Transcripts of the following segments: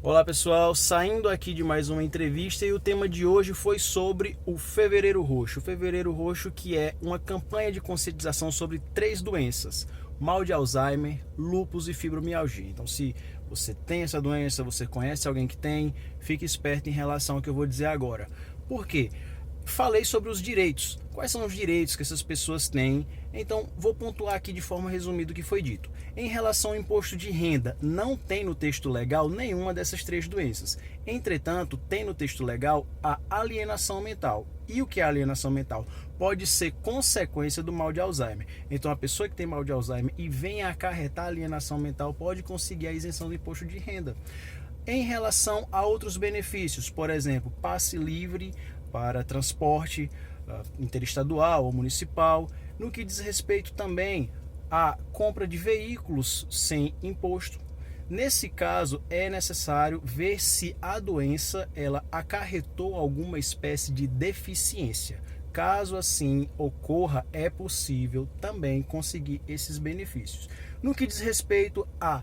Olá pessoal, saindo aqui de mais uma entrevista e o tema de hoje foi sobre o Fevereiro Roxo. O Fevereiro Roxo, que é uma campanha de conscientização sobre 3 doenças: mal de Alzheimer, lúpus e fibromialgia. Então, se você tem essa doença, você conhece alguém que tem, fique esperto em relação ao que eu vou dizer agora. Por quê? Falei sobre os direitos. Quais são os direitos que essas pessoas têm? Então, vou pontuar aqui de forma resumida o que foi dito. Em relação ao imposto de renda, não tem no texto legal nenhuma dessas 3 doenças. Entretanto, tem no texto legal a alienação mental. E o que é alienação mental? Pode ser consequência do mal de Alzheimer. Então, a pessoa que tem mal de Alzheimer e vem a acarretar alienação mental pode conseguir a isenção do imposto de renda. Em relação a outros benefícios, por exemplo, passe livre para transporte interestadual ou municipal, no que diz respeito também à compra de veículos sem imposto. Nesse caso, é necessário ver se a doença ela acarretou alguma espécie de deficiência. Caso assim ocorra, é possível também conseguir esses benefícios. No que diz respeito a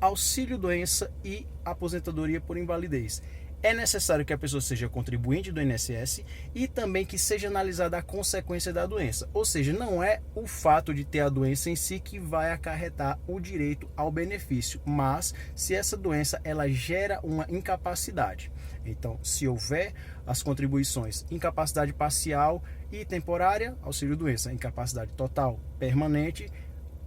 auxílio-doença e aposentadoria por invalidez, é necessário que a pessoa seja contribuinte do INSS e também que seja analisada a consequência da doença. Ou seja, não é o fato de ter a doença em si que vai acarretar o direito ao benefício, mas se essa doença ela gera uma incapacidade. Então, se houver as contribuições incapacidade parcial e temporária, auxílio-doença, incapacidade total permanente,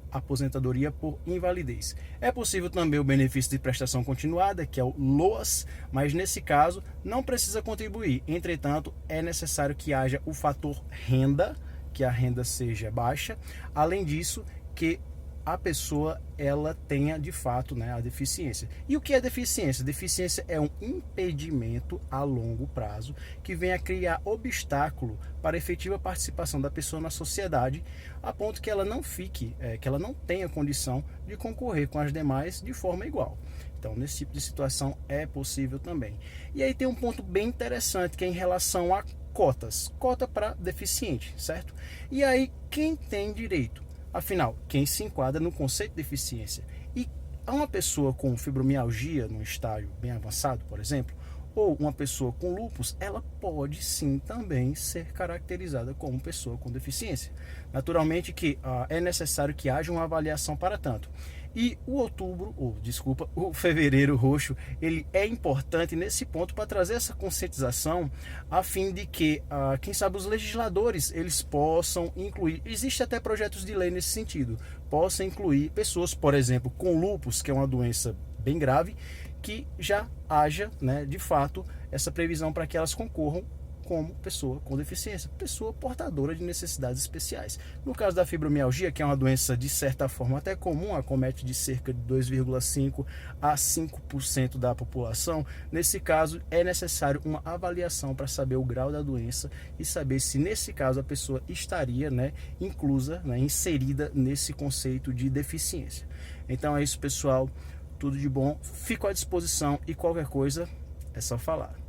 aposentadoria por invalidez. É possível também o benefício de prestação continuada, que é o LOAS, mas nesse caso não precisa contribuir. Entretanto, é necessário que haja o fator renda, que a renda seja baixa. Além disso, que a pessoa ela tenha de fato, a deficiência. E o que é deficiência? Deficiência é um impedimento a longo prazo que vem a criar obstáculo para a efetiva participação da pessoa na sociedade, a ponto que ela não que ela não tenha condição de concorrer com as demais de forma igual. Então, nesse tipo de situação é possível também. E aí tem um ponto bem interessante que é em relação a cotas, cota para deficiente, certo? E aí quem tem direito? Afinal, quem se enquadra no conceito de deficiência? E uma pessoa com fibromialgia, num estágio bem avançado, por exemplo, ou uma pessoa com lúpus, ela pode sim também ser caracterizada como pessoa com deficiência. Naturalmente que é necessário que haja uma avaliação para tanto. E o Fevereiro Roxo, ele é importante nesse ponto para trazer essa conscientização a fim de que, quem sabe, os legisladores eles possam incluir, existe até projetos de lei nesse sentido, possam incluir pessoas, por exemplo, com lúpus, que é uma doença bem grave, que já haja, de fato, essa previsão para que elas concorram como pessoa com deficiência, pessoa portadora de necessidades especiais. No caso da fibromialgia, que é uma doença de certa forma até comum, acomete de cerca de 2,5 a 5% da população, nesse caso é necessário uma avaliação para saber o grau da doença e saber se nesse caso a pessoa estaria inclusa, inserida nesse conceito de deficiência. Então é isso, pessoal. Tudo de bom, fico à disposição e qualquer coisa é só falar.